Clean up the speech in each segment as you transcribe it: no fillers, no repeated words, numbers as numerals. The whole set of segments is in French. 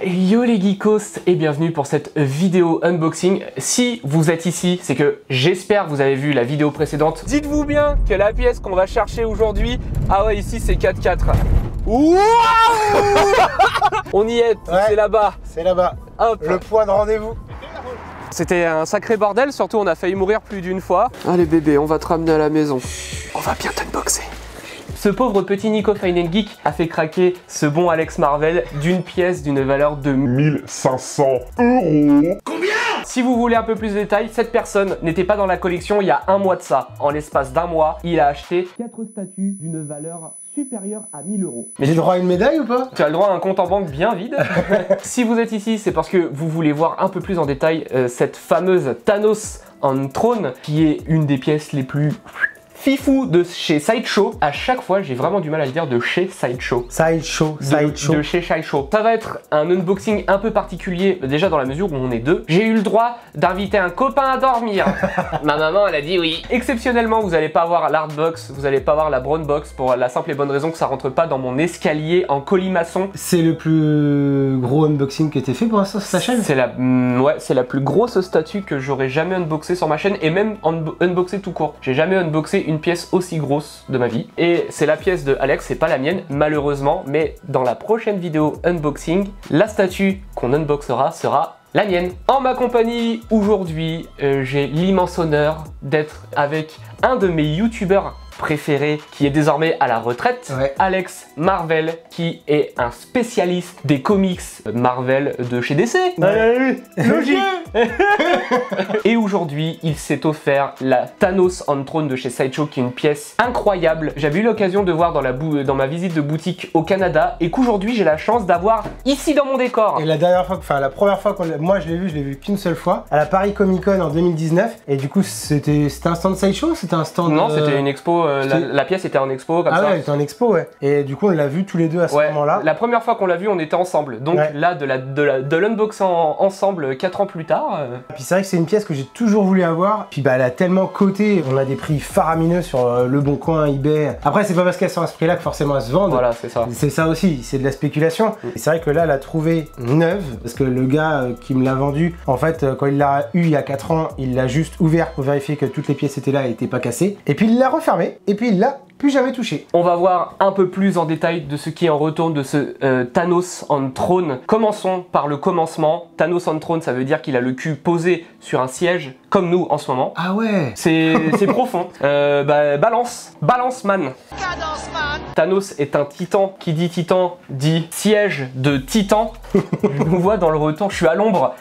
Yo les geekos et bienvenue pour cette vidéo unboxing. Si vous êtes ici, c'est que j'espère que vous avez vu la vidéo précédente. Dites-vous bien que la pièce qu'on va chercher aujourd'hui, ah ouais, ici c'est 4x4. Wow. On y est, ouais, c'est là-bas. C'est là-bas. Hop. Le point de rendez-vous. C'était un sacré bordel, surtout on a failli mourir plus d'une fois. Allez bébé, on va te ramener à la maison. On va bien t'unboxer. Ce pauvre petit Nico Fine & Geek a fait craquer ce bon Alex Marvel d'une pièce d'une valeur de 1500 €. Combien? Si vous voulez un peu plus de détails, cette personne n'était pas dans la collection il y a un mois de ça. En l'espace d'un mois, il a acheté 4 statues d'une valeur supérieure à 1000 €. Mais j'ai le droit à une médaille ou pas? Tu as le droit à un compte en banque bien vide. Si vous êtes ici, c'est parce que vous voulez voir un peu plus en détail cette fameuse Thanos on Throne, qui est une des pièces les plus fifou de chez Sideshow. À chaque fois, j'ai vraiment du mal à le dire, de chez Sideshow. Sideshow. De chez Sideshow. Ça va être un unboxing un peu particulier, déjà dans la mesure où on est deux. J'ai eu le droit d'inviter un copain à dormir. Ma maman, elle a dit oui. Exceptionnellement, vous n'allez pas avoir l'hardbox, vous n'allez pas avoir la brown box pour la simple et bonne raison que ça rentre pas dans mon escalier en colimaçon. C'est le plus gros unboxing que t'aies fait pour l'instant sur ta chaîne? C'est la plus grosse statue que j'aurais jamais unboxé sur ma chaîne et même unboxé tout court. J'ai jamais unboxé une pièce aussi grosse de ma vie et c'est la pièce de Alex, c'est pas la mienne malheureusement, mais dans la prochaine vidéo unboxing, la statue qu'on unboxera sera la mienne. En ma compagnie aujourd'hui, j'ai l'immense honneur d'être avec un de mes youtubeurs préféré qui est désormais à la retraite, ouais. Alex Marvel, qui est un spécialiste des comics Marvel de chez DC. Ouais. Logique. Et aujourd'hui, il s'est offert la Thanos on Throne de chez Sideshow, qui est une pièce incroyable. J'avais eu l'occasion de voir dans ma visite de boutique au Canada et qu'aujourd'hui j'ai la chance d'avoir ici dans mon décor. Et la dernière fois, enfin la première fois que moi je l'ai vu qu'une seule fois à la Paris Comic Con en 2019. Et du coup c'était un stand Sideshow, c'était un stand. Non, c'était une expo. La pièce était en expo comme ça. Ah ouais, elle était en expo, ouais. Et du coup, on l'a vu tous les deux à ce moment-là. La première fois qu'on l'a vu, on était ensemble. Donc là, de l'unboxing ensemble 4 ans plus tard. Puis c'est vrai que c'est une pièce que j'ai toujours voulu avoir. Puis bah, elle a tellement coté. On a des prix faramineux sur Le Bon Coin, eBay. Après, c'est pas parce qu'elles sont à ce prix-là que forcément elles se vendent. Voilà, c'est ça. C'est ça aussi, c'est de la spéculation. Et c'est vrai que là, elle a trouvé neuve. Parce que le gars qui me l'a vendu, en fait, quand il l'a eu il y a 4 ans, il l'a juste ouvert pour vérifier que toutes les pièces étaient là et n'étaient pas cassées. Et puis il l'a refermé. Et puis il l'a plus jamais touché. On va voir un peu plus en détail de ce qui est en retour de ce Thanos on Throne. Commençons par le commencement. Thanos on Throne, ça veut dire qu'il a le cul posé sur un siège, comme nous en ce moment. Ah ouais. C'est profond. Balance man. Cadence man. Thanos est un titan. Qui dit titan dit siège de titan. Je nous vois dans le retour, je suis à l'ombre.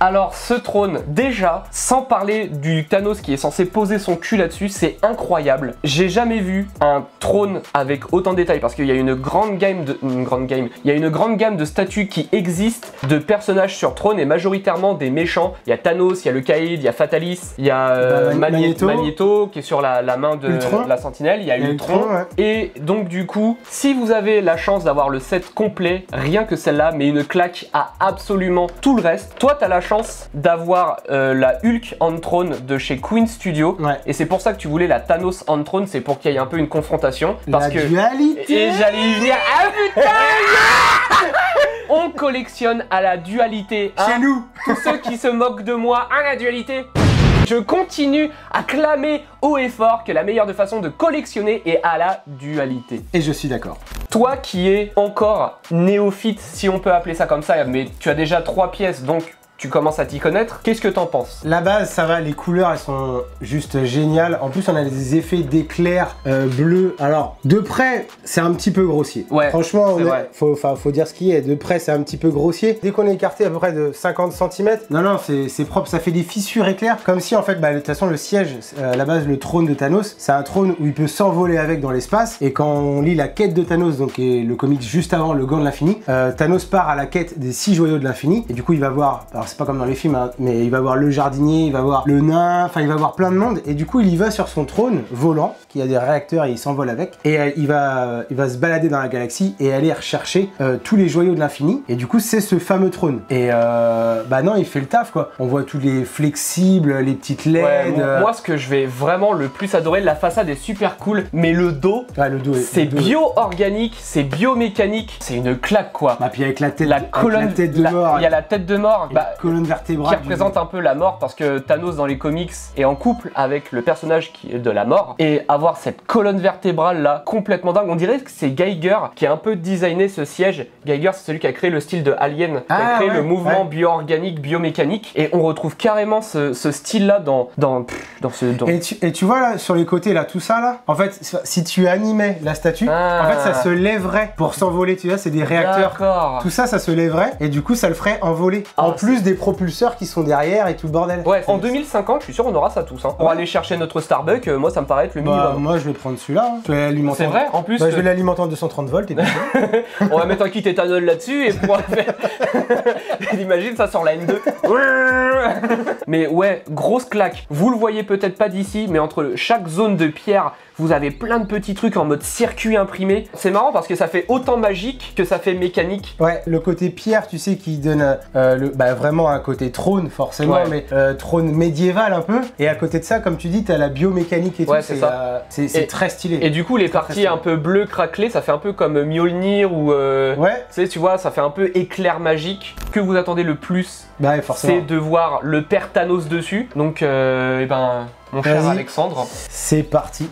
Alors ce trône, déjà, sans parler du Thanos qui est censé poser son cul là-dessus, c'est incroyable. J'ai jamais vu un trône avec autant de détails parce qu'il y a une grande gamme de statues qui existent de personnages sur trône et majoritairement des méchants. Il y a Thanos, il y a le Kaïd, il y a Fatalis, il y a Magneto qui est sur la main de la sentinelle, il y a Ultron. Ouais. Et donc du coup, si vous avez la chance d'avoir le set complet, rien que celle-là, mais une claque à absolument tout le reste. Toi, tu as la chance d'avoir la Hulk on Throne de chez Queen Studio. Ouais. Et c'est pour ça que tu voulais la Thanos on Throne, c'est pour qu'il y ait un peu une confrontation. Parce que dualité. Et j'allais y venir. Ah putain. On collectionne à la dualité. Chez nous. Tous ceux qui se moquent de moi, à la dualité. Je continue à clamer haut et fort que la meilleure de façon de collectionner est à la dualité. Et je suis d'accord. Toi qui es encore néophyte, si on peut appeler ça comme ça, mais tu as déjà 3 pièces, donc tu commences à t'y connaître. Qu'est-ce que t'en penses? La base, ça va, les couleurs, elles sont juste géniales. En plus, on a des effets d'éclairs bleus. Alors, de près, c'est un petit peu grossier. Ouais, franchement, faut dire ce qui est. De près, c'est un petit peu grossier. Dès qu'on est écarté à peu près de 50 cm, non, c'est propre. Ça fait des fissures éclairs. Comme si, en fait, de toute façon, le siège, à la base, le trône de Thanos, c'est un trône où il peut s'envoler avec dans l'espace. Et quand on lit la quête de Thanos, donc le comic juste avant, le gant de l'infini, Thanos part à la quête des 6 joyaux de l'infini. Et du coup, il va voir... Alors, c'est pas comme dans les films, hein, mais il va voir le jardinier, il va voir le nain, enfin il va voir plein de monde, et du coup il y va sur son trône volant, qui a des réacteurs et il s'envole avec, et il va se balader dans la galaxie et aller rechercher tous les joyaux de l'infini, et du coup c'est ce fameux trône. Et bah non, il fait le taf quoi. On voit tous les flexibles, les petites LED. Ouais, moi ce que je vais vraiment le plus adorer, la façade est super cool, mais le dos, c'est bio-organique, c'est biomécanique, c'est une claque quoi. Bah puis avec la tête, de mort. Il y a la tête de mort, colonne vertébrale qui représente un peu la mort, parce que Thanos dans les comics est en couple avec le personnage qui est de la mort, et avoir cette colonne vertébrale là complètement dingue, on dirait que c'est Geiger qui a un peu designé ce siège. Geiger c'est celui qui a créé le style de Alien, qui a créé le mouvement bio-organique, biomécanique, et on retrouve carrément ce style là dans ce... Et tu vois là sur les côtés là, tout ça là, en fait si tu animais la statue, en fait ça se lèverait pour s'envoler, tu vois, c'est des réacteurs, tout ça se lèverait et du coup ça le ferait envoler, en plus des propulseurs qui sont derrière et tout le bordel. Ouais, en 2050 je suis sûr on aura ça tous, hein. Pour aller chercher notre Starbucks, moi ça me paraît être le minimum. Moi je vais prendre celui-là, hein. Je vais l'alimenter. C'est vrai, en plus je vais l'alimenter en 230 volts et puis on va mettre un kit éthanol là-dessus et pour faire... Imagine ça sur la N2. Mais ouais, grosse claque. Vous le voyez peut-être pas d'ici, mais entre chaque zone de pierre, vous avez plein de petits trucs en mode circuit imprimé. C'est marrant parce que ça fait autant magique que ça fait mécanique. Ouais, le côté pierre, tu sais, qui donne vraiment un côté trône forcément, mais trône médiéval un peu. Et à côté de ça, comme tu dis, t'as la biomécanique et tout. C'est très stylé. Et du coup, les parties un peu bleues craquelées, ça fait un peu comme Mjolnir ou... tu vois, ça fait un peu éclair magique. Ce que vous attendez le plus, c'est de voir le père Thanos dessus. Donc, mon cher Alexandre. C'est parti.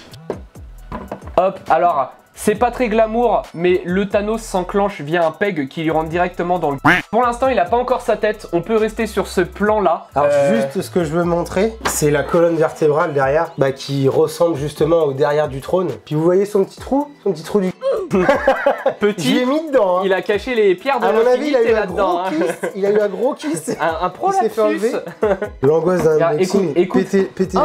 Hop, alors, c'est pas très glamour, mais le Thanos s'enclenche via un peg qui lui rentre directement dans le... Pour l'instant, il a pas encore sa tête, on peut rester sur ce plan-là. Alors juste ce que je veux montrer, c'est la colonne vertébrale derrière, qui ressemble justement au derrière du trône. Puis vous voyez son petit trou du... Petit, j'y ai mis dedans, hein. Il a caché les pierres de l'infini, là-dedans. Il a eu un gros kiss. Un prolapsus. L'angoisse d'un unboxing. Pété.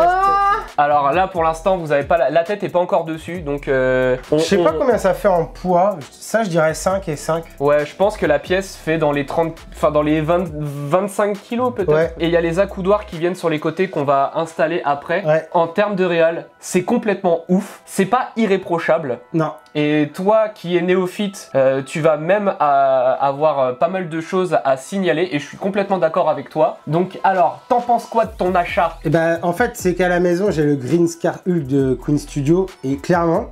Alors là, pour l'instant, vous avez pas la tête est pas encore dessus, donc je sais pas combien ça fait en poids. Ça, je dirais 5 et 5. Ouais, je pense que la pièce fait dans les 30, enfin dans les 25 kilos peut-être. Ouais. Et il y a les accoudoirs qui viennent sur les côtés qu'on va installer après. Ouais. En termes de réal, c'est complètement ouf. C'est pas irréprochable. Non. Et toi qui es néophyte, tu vas même avoir pas mal de choses à signaler et je suis complètement d'accord avec toi. Donc alors, t'en penses quoi de ton achat? Et en fait, c'est qu'à la maison, j'ai le Green Scar Hulk de Queen Studio et clairement,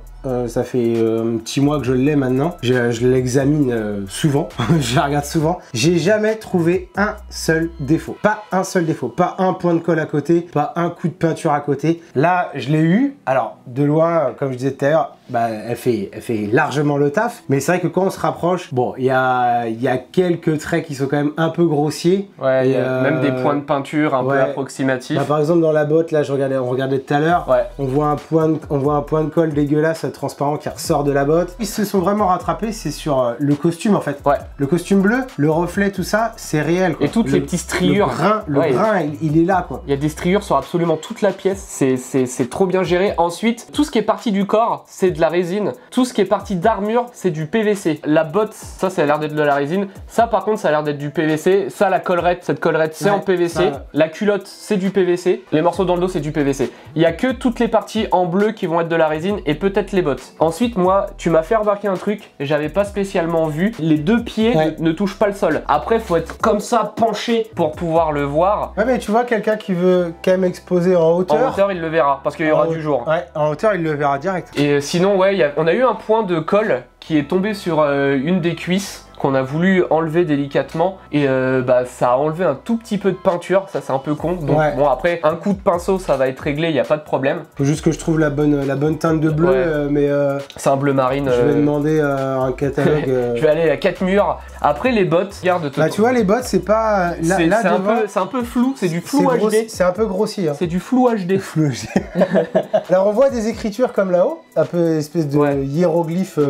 ça fait un petit mois que je l'ai maintenant. Je l'examine souvent, je la regarde souvent. J'ai jamais trouvé un seul défaut. Pas un seul défaut. Pas un point de colle à côté, pas un coup de peinture à côté. Là, je l'ai eu. Alors, de loin, comme je disais tout à l'heure, elle fait largement le taf. Mais c'est vrai que quand on se rapproche, bon, il y a quelques traits qui sont quand même un peu grossiers. Ouais, il y a même des points de peinture un peu approximatifs. Par exemple, dans la botte, là, on regardait tout à l'heure, on voit un point de colle dégueulasse, transparent qui ressort de la botte. Ils se sont vraiment rattrapés, c'est sur le costume en fait. Ouais. Le costume bleu, le reflet, tout ça, c'est réel quoi. Et toutes les petites striures. Le grain, il est là quoi. Il y a des striures sur absolument toute la pièce, c'est trop bien géré. Ensuite, tout ce qui est parti du corps, c'est de la résine. Tout ce qui est parti d'armure, c'est du PVC. La botte, ça a l'air d'être de la résine. Ça par contre, ça a l'air d'être du PVC. Ça, la collerette, cette collerette, c'est en PVC. Ça... La culotte, c'est du PVC. Les morceaux dans le dos, c'est du PVC. Il y a que toutes les parties en bleu qui vont être de la résine et peut-être les bottes. Ensuite, moi, tu m'as fait remarquer un truc, j'avais pas spécialement vu. Les deux pieds ne touchent pas le sol. Après, faut être comme ça, penché pour pouvoir le voir. Ouais, mais tu vois, quelqu'un qui veut quand même exposer en hauteur. En hauteur, il le verra parce qu'il y aura du jour. Ouais, en hauteur, il le verra direct. Et sinon, on a eu un point de colle qui est tombé sur une des cuisses qu'on a voulu enlever délicatement et ça a enlevé un tout petit peu de peinture, ça c'est un peu con, donc bon après un coup de pinceau ça va être réglé, il n'y a pas de problème. Faut juste que je trouve la bonne teinte de bleu, mais c'est un bleu marine. Je vais demander un catalogue. Je vais aller à 4 murs. Après les bottes, regarde. Tu vois les bottes c'est pas... C'est un peu flou, c'est du flou HD. C'est un peu grossi. Hein. C'est du flou HD. Alors on voit des écritures comme là-haut, un peu espèce de hiéroglyphe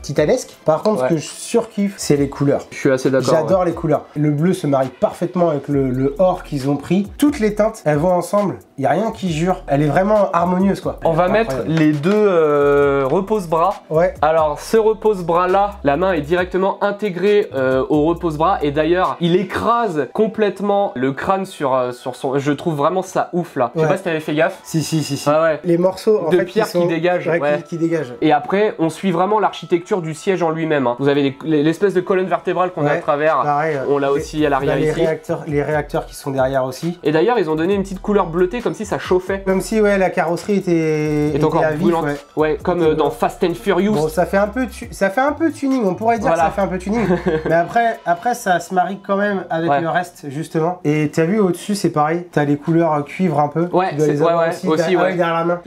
titanesque. Par contre ce que je surkiffe, c'est les couleurs. Je suis assez d'accord. J'adore les couleurs. Le bleu se marie parfaitement avec le or qu'ils ont pris. Toutes les teintes, elles vont ensemble. Il n'y a rien qui jure. Elle est vraiment harmonieuse, quoi. On va mettre les deux repose-bras. Ouais. Alors, ce repose-bras là, la main est directement intégrée au repose-bras. Et d'ailleurs, il écrase complètement le crâne sur son... Je trouve vraiment ça ouf là. Je sais pas si t'avais fait gaffe. Si. Ah ouais. Les morceaux de pierre qui dégagent. Qui dégagent. Et après, on suit vraiment l'architecture du siège en lui-même. Vous avez l'espèce de colonne vertébrale qu'on a à travers. Pareil, on l'a aussi à l'arrière ici. Les réacteurs qui sont derrière aussi. Et d'ailleurs, ils ont donné une petite couleur bleutée comme si ça chauffait. Comme si la carrosserie était encore à vif, brûlante. Ouais, comme dans Fast and Furious. Bon, ça fait un peu tuning. On pourrait dire que ça fait un peu tuning. Mais après, ça se marie quand même avec le reste, justement. Et t'as vu au-dessus, c'est pareil. T'as les couleurs cuivre un peu. Ouais, aussi derrière la main.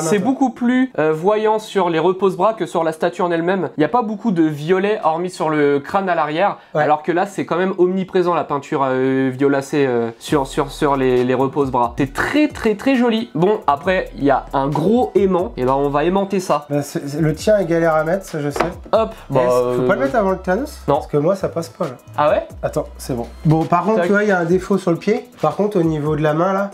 C'est beaucoup plus voyant sur les repose-bras que sur la statue en elle-même. Il n'y a pas beaucoup de violet hormis sur le crâne à l'arrière, alors que là c'est quand même omniprésent la peinture violacée sur les repose-bras. C'est très joli. Bon, après il y a un gros aimant, et ben on va aimanter ça. Bah, le tien est galère à mettre, ça je sais. Hop. Faut pas le mettre avant le Thanos? Non. Parce que moi ça passe pas là. Ah ouais? Attends, c'est bon. Bon, par contre, tu vois, il y a un défaut sur le pied. Par contre, au niveau de la main là,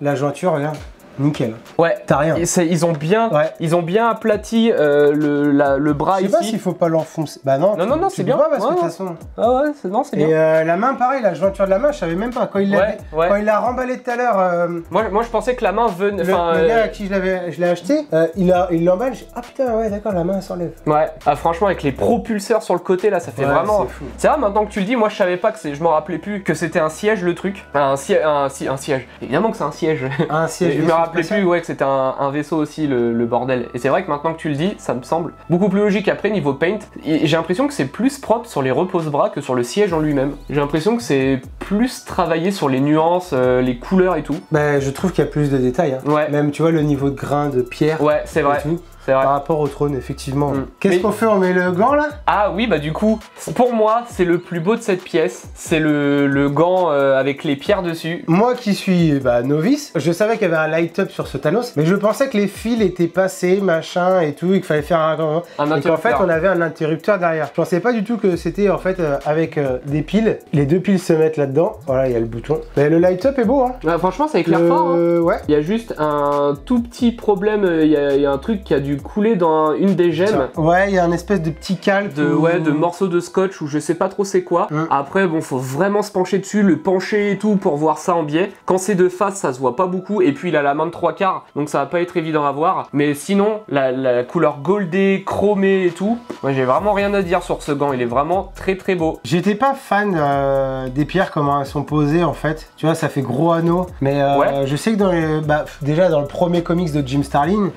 la jointure, regarde. Nickel. Ouais. T'as rien. Ils ont bien aplati le bras ici. Je sais pas s'il faut pas l'enfoncer. Bah non. Non, c'est bien. Pas parce que de toute façon. Ah ouais, c'est bien. Et la main, pareil, la jointure de la main, je savais même pas. Quand il l'a remballé tout à l'heure. Moi, je pensais que la main venait. Le gars à qui je l'ai acheté, il l'emballe. Ah putain, ouais, d'accord, la main s'enlève. Ouais. Ah, franchement, avec les propulseurs sur le côté là, ça fait vraiment. C'est fou. C'est vrai, maintenant que tu le dis, moi je savais pas que je me rappelais plus que c'était un siège le truc. Un siège. Évidemment que c'est un siège. Un siège. Je me rappelais plus que c'était un vaisseau aussi le bordel. Et c'est vrai que maintenant que tu le dis, ça me semble beaucoup plus logique. Après niveau paint, j'ai l'impression que c'est plus propre sur les repose-bras que sur le siège en lui-même. J'ai l'impression que c'est plus travaillé sur les nuances, les couleurs et tout. Bah je trouve qu'il y a plus de détails. Hein. Ouais. Même tu vois le niveau de grain de pierre. Ouais, c'est vrai. Par rapport au trône, effectivement. Qu'est-ce qu'on fait? On met le gant là? Ah oui, bah du coup, pour moi, c'est le plus beau de cette pièce. C'est le gant avec les pierres dessus. Moi qui suis novice, je savais qu'il y avait un light-up sur ce Thanos, mais je pensais que les fils étaient passés, machin et tout, et qu'il fallait faire un interrupteur. Et qu'en fait, on avait un interrupteur derrière. Je pensais pas du tout que c'était en fait avec des piles. Les deux piles se mettent là-dedans. Voilà, il y a le bouton. Mais le light-up est beau, hein. Ouais, franchement, ça éclaire fort. Hein. Ouais. Il y a juste un tout petit problème. Il y a un truc qui a dû couler dans une des gemmes. Ouais, il y a un espèce de petit calque. De morceaux de scotch ou je sais pas trop c'est quoi. Après, bon, faut vraiment se pencher dessus, le pencher et tout pour voir ça en biais. Quand c'est de face, ça se voit pas beaucoup. Et puis, il a la main de 3/4, donc ça va pas être évident à voir. Mais sinon, la couleur goldée, chromée et tout, moi j'ai vraiment rien à dire sur ce gant. Il est vraiment très beau. J'étais pas fan des pierres, comment elles sont posées en fait. Tu vois, ça fait gros anneau. Mais je sais que déjà dans le premier comics de Jim Starlin,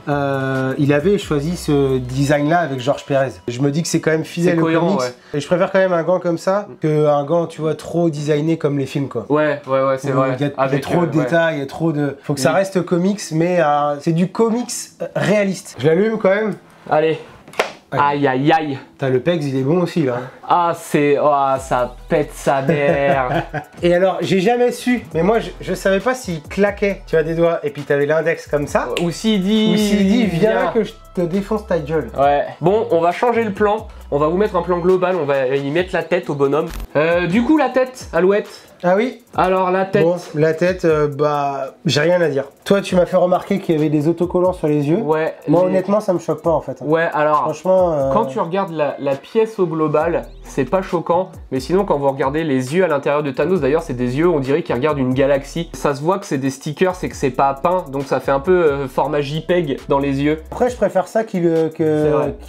il avait choisi ce design là avec George Pérez. Je me dis que c'est quand même fidèle au comics. Et je préfère quand même un gant comme ça qu'un gant, tu vois, trop designé comme les films quoi. Ouais, c'est vrai. Il y a trop de détails, il y a trop de... Faut que ça reste comics, mais c'est du comics réaliste. Je l'allume quand même. Allez. Aïe. T'as le Pex, il est bon aussi là. Ah, ça pète sa mère. Et alors, j'ai jamais su, mais moi je savais pas s'il claquait, tu vois, des doigts, et puis t'avais l'index comme ça. Ou s'il dit, viens que je te défonce ta gueule. Ouais. Bon, on va changer le plan. On va vous mettre un plan global, on va y mettre la tête au bonhomme. Du coup, la tête, Alouette. Ah oui? Alors la tête. Bon, la tête, j'ai rien à dire. Toi, tu m'as fait remarquer qu'il y avait des autocollants sur les yeux. Ouais. Moi, honnêtement, ça me choque pas en fait. Ouais, alors. Franchement. Quand tu regardes la pièce au global, c'est pas choquant. Mais sinon, quand vous regardez les yeux à l'intérieur de Thanos, d'ailleurs, c'est des yeux, on dirait qu'il regarde une galaxie. Ça se voit que c'est des stickers, c'est que c'est pas peint, donc ça fait un peu format JPEG dans les yeux. Après, je préfère ça qu'il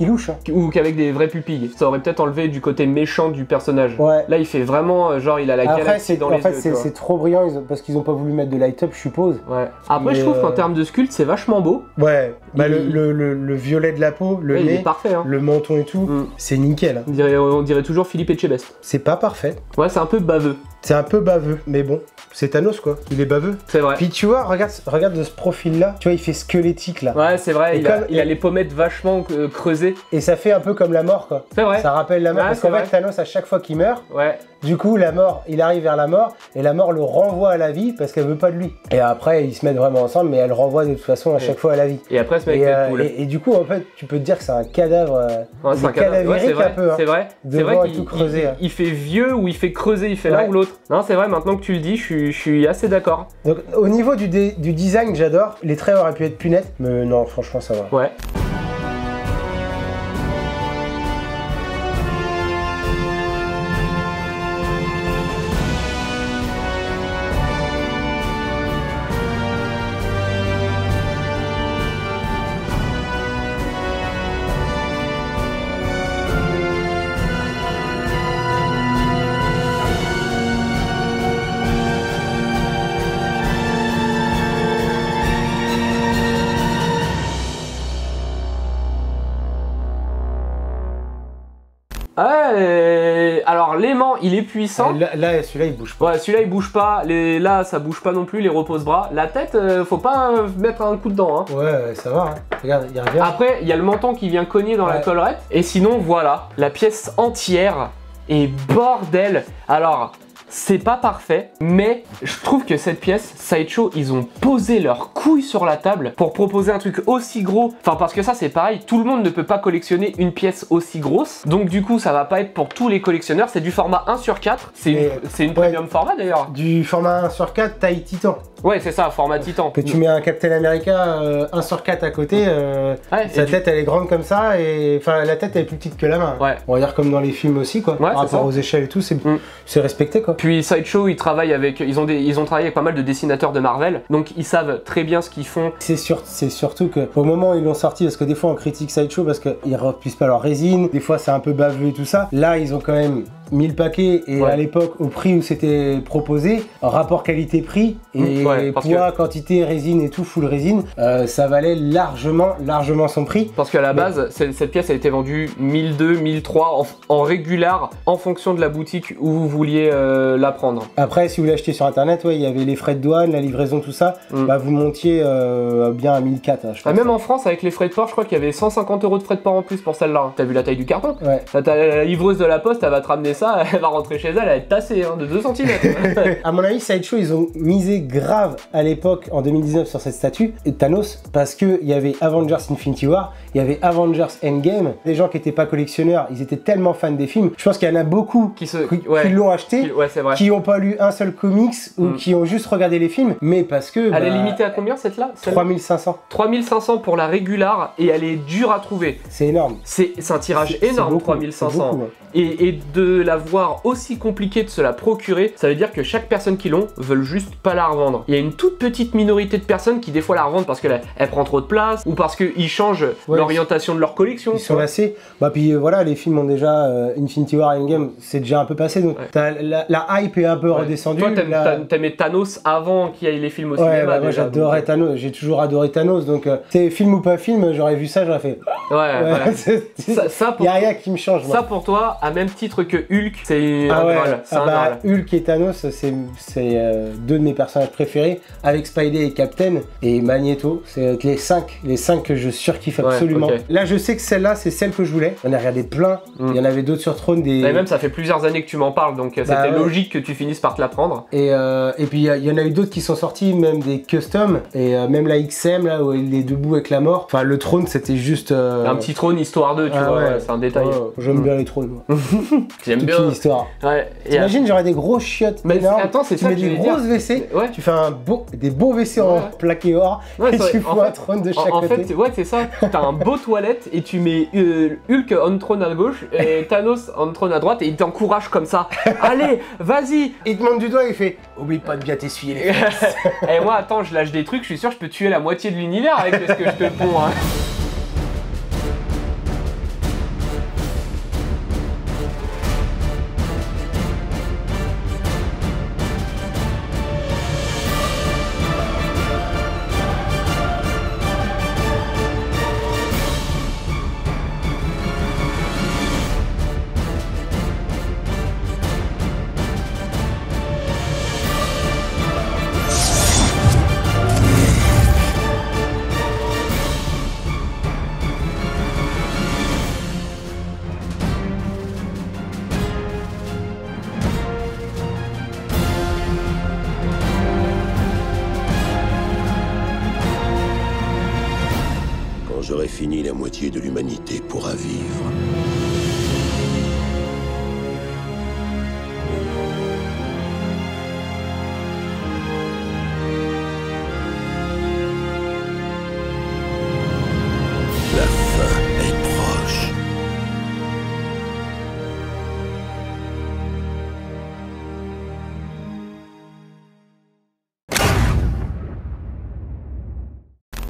louche. Hein. Ou qu'avec des vraies pupilles. Ça aurait peut-être enlevé du côté méchant du personnage. Ouais. Là, il fait vraiment genre il a la galaxie dans les yeux. En fait, c'est trop brillant parce qu'ils ont pas voulu mettre de light-up, je suppose. Ouais. Après, je trouve qu'en termes de sculpte, c'est vachement beau. Ouais. Bah, le violet de la peau, le nez, il est parfait, hein. Le menton et tout, c'est nickel. On dirait toujours Philippe Etchebest. C'est pas parfait. Ouais, c'est un peu baveux. C'est un peu baveux, mais bon. C'est Thanos quoi, il est baveux. C'est vrai. Puis tu vois, regarde de ce profil là, tu vois il fait squelettique là. Ouais c'est vrai, il a les pommettes vachement creusées. Et ça fait un peu comme la mort quoi. C'est vrai. Ça rappelle la mort, parce qu'en fait Thanos à chaque fois qu'il meurt, du coup la mort, il arrive vers la mort, et la mort le renvoie à la vie parce qu'elle veut pas de lui. Et après ils se mettent vraiment ensemble, mais elle renvoie de toute façon à chaque fois à la vie. Et après se met avec Deadpool. Et du coup en fait tu peux te dire que c'est un cadavre, c'est un cadavérique un peu. C'est vrai. C'est vrai qu'il tout creusé. Il fait vieux ou il fait creuser, il fait l'un ou l'autre. Non c'est vrai, maintenant que tu le dis, je suis assez d'accord. Donc au niveau du design, j'adore. Les traits auraient pu être plus nets, mais non, franchement, ça va. Ouais. Alors l'aimant il est puissant. Là celui-là il bouge pas. Ouais celui-là il bouge pas, là ça bouge pas non plus, les repose-bras. La tête faut pas mettre un coup dedans hein. Ouais ça va hein. Regarde il revient. Après il y a le menton qui vient cogner dans la collerette. Et sinon voilà, la pièce entière. Et bordel. Alors c'est pas parfait, mais je trouve que cette pièce, Sideshow, ils ont posé leurs couilles sur la table pour proposer un truc aussi gros. Enfin, parce que ça, c'est pareil, tout le monde ne peut pas collectionner une pièce aussi grosse. Donc, du coup, ça va pas être pour tous les collectionneurs. C'est du format 1/4. C'est une premium format d'ailleurs. Du format 1/4, taille Titan. Ouais, c'est ça, format Titan. Que tu mets un Captain America 1/4 à côté, sa tête elle est grande comme ça, et enfin la tête elle est plus petite que la main. Ouais. On va dire comme dans les films aussi quoi. Par rapport aux échelles et tout, c'est respecté quoi. Puis Sideshow, ils travaillent avec, ils ont travaillé avec pas mal de dessinateurs de Marvel, donc ils savent très bien ce qu'ils font. C'est surtout que au moment où ils l'ont sorti, parce que des fois on critique Sideshow parce qu'ils remplissent pas leur résine, des fois c'est un peu baveux et tout ça. Là ils ont quand même 1000 paquets et à l'époque au prix où c'était proposé, rapport qualité-prix et poids, quantité, résine et tout, full résine, ça valait largement son prix. Parce qu'à la base, cette pièce a été vendue 1002, 1003 en régular en fonction de la boutique où vous vouliez la prendre. Après si vous l'achetez sur internet, il y avait les frais de douane, la livraison, tout ça, bah vous montiez bien à 1004 je pense. Même en France avec les frais de port, je crois qu'il y avait 150 € de frais de port en plus pour celle-là. T'as vu la taille du carton? Ouais. La livreuse de la poste, elle va te ramener ça, elle va rentrer chez elle, elle va être tassée de 2 cm. À mon avis, Sideshow, ils ont misé grave à l'époque, en 2019, sur cette statue de Thanos, parce qu'il y avait Avengers Infinity War, il y avait Avengers Endgame. Les gens qui n'étaient pas collectionneurs, ils étaient tellement fans des films. Je pense qu'il y en a beaucoup qui l'ont acheté, qui n'ont pas lu un seul comics ou qui ont juste regardé les films, mais parce que... Elle est limitée à combien cette-là? 3500. 3500 pour la régular et elle est dure à trouver. C'est énorme. C'est un tirage énorme, 3500. Beaucoup, et de la voir aussi compliqué de se la procurer, ça veut dire que chaque personne qui l'ont veut juste pas la revendre. Il y a une toute petite minorité de personnes qui des fois la revendent parce qu'elle prend trop de place ou parce qu'ils changent l'orientation de leur collection. Ils sont lassés. Bah puis voilà, les films ont déjà Infinity War Endgame, c'est déjà un peu passé, donc la hype est un peu redescendue. Toi t'aimais Thanos avant qu'il y ait les films au cinéma. Bah, moi j'adorais Thanos, j'ai toujours adoré Thanos, donc film ou pas film, j'aurais vu ça, j'aurais fait... Voilà. Il y a rien qui me change. Ça pour toi, à même titre que Hulk, c'est un Graal. Hulk et Thanos, c'est deux de mes personnages préférés, avec Spidey et Captain et Magneto. C'est les 5 que je surkiffe absolument. Là, je sais que celle-là, c'est celle que je voulais. On a regardé plein. Il y en avait d'autres sur Throne. Et même ça fait plusieurs années que tu m'en parles, donc c'était logique que tu finisses par te la prendre. Et puis il y en a eu d'autres qui sont sortis, même des customs, et même la XM là où il est debout avec la mort. Enfin, le trône, c'était juste un petit trône histoire 2, tu vois, c'est un détail. J'aime bien les trônes. J'aime bien. Une histoire. T'imagines, j'aurais des grosses chiottes. Mais attends, c'est ça. Tu mets des grosses WC, tu fais des beaux WC en plaqué or et tu fous un trône de chaque côté. En fait, c'est ça. T'as un beau toilette et tu mets Hulk on trône à gauche et Thanos on trône à droite et il t'encourage comme ça. Allez, vas-y. Il te monte du doigt et il fait oublie pas de bien t'essuyer les fesses. Et moi, attends, je lâche des trucs, je suis sûr que je peux tuer la moitié de l'univers avec ce que je te ponds. Quand j'aurai fini, la moitié de l'humanité pourra vivre. La fin est proche.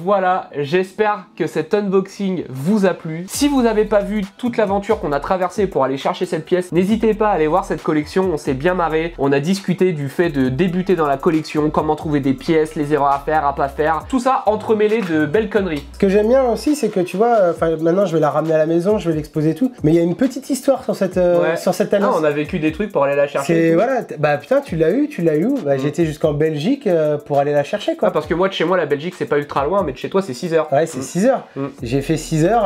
Voilà, j'espère que cet unboxing vous a plu. Si vous n'avez pas vu toute l'aventure qu'on a traversée pour aller chercher cette pièce, n'hésitez pas à aller voir cette collection, on s'est bien marré. On a discuté du fait de débuter dans la collection, comment trouver des pièces, les erreurs à faire, à pas faire. Tout ça entremêlé de belles conneries. Ce que j'aime bien aussi, c'est que tu vois, maintenant je vais la ramener à la maison, je vais l'exposer et tout. Mais il y a une petite histoire sur cette, sur cette annonce. Ah, on a vécu des trucs pour aller la chercher. C'est voilà, bah putain, tu l'as eu où? Bah j'étais jusqu'en Belgique pour aller la chercher quoi. Ah, parce que moi de chez moi la Belgique c'est pas ultra loin, mais de chez toi c'est 6 heures. Ouais, c'est 6 heures. J'ai fait 6 heures,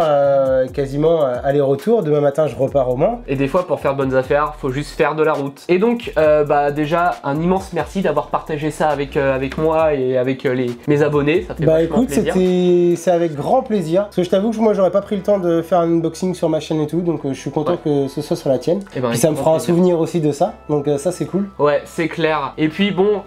quasiment aller-retour. Demain matin, je repars au Mans. Et des fois, pour faire de bonnes affaires, faut juste faire de la route. Et donc, bah déjà, un immense merci d'avoir partagé ça avec moi et avec mes abonnés. Ça fait vachement plaisir. Bah écoute, c'est avec grand plaisir. Parce que je t'avoue que moi, j'aurais pas pris le temps de faire un unboxing sur ma chaîne et tout. Donc, je suis content que ce soit sur la tienne. Et puis, ça me fera un souvenir aussi de ça. Donc, ça, c'est cool. Ouais, c'est clair. Et puis, bon,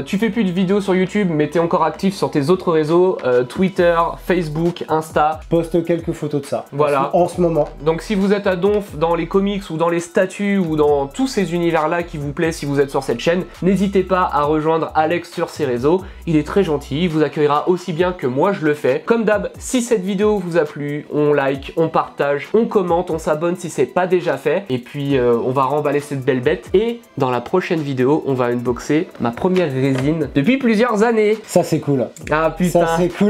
tu fais plus de vidéos sur YouTube, mais t'es encore actif sur tes autres réseaux, Twitter, Facebook, Insta. Je poste quelques photos de ça. Voilà. En ce moment. Donc si vous êtes à donf dans les comics ou dans les statues ou dans tous ces univers-là qui vous plaît si vous êtes sur cette chaîne, n'hésitez pas à rejoindre Alex sur ses réseaux. Il est très gentil, il vous accueillera aussi bien que moi je le fais. Comme d'hab, si cette vidéo vous a plu, on like, on partage, on commente, on s'abonne si c'est pas déjà fait. Et puis on va remballer cette belle bête. Et dans la prochaine vidéo, on va unboxer ma première résine depuis plusieurs années. Ça c'est cool. Ah putain. Ça c'est cool.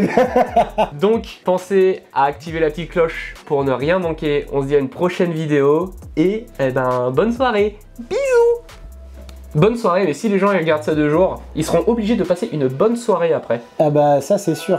Donc pensez à activer la petite cloche pour ne rien manquer. On se dit à une prochaine vidéo et bonne soirée. Bisous. Bonne soirée, mais si les gens ils regardent ça 2 jours, ils seront obligés de passer une bonne soirée après. Ah bah ça c'est sûr.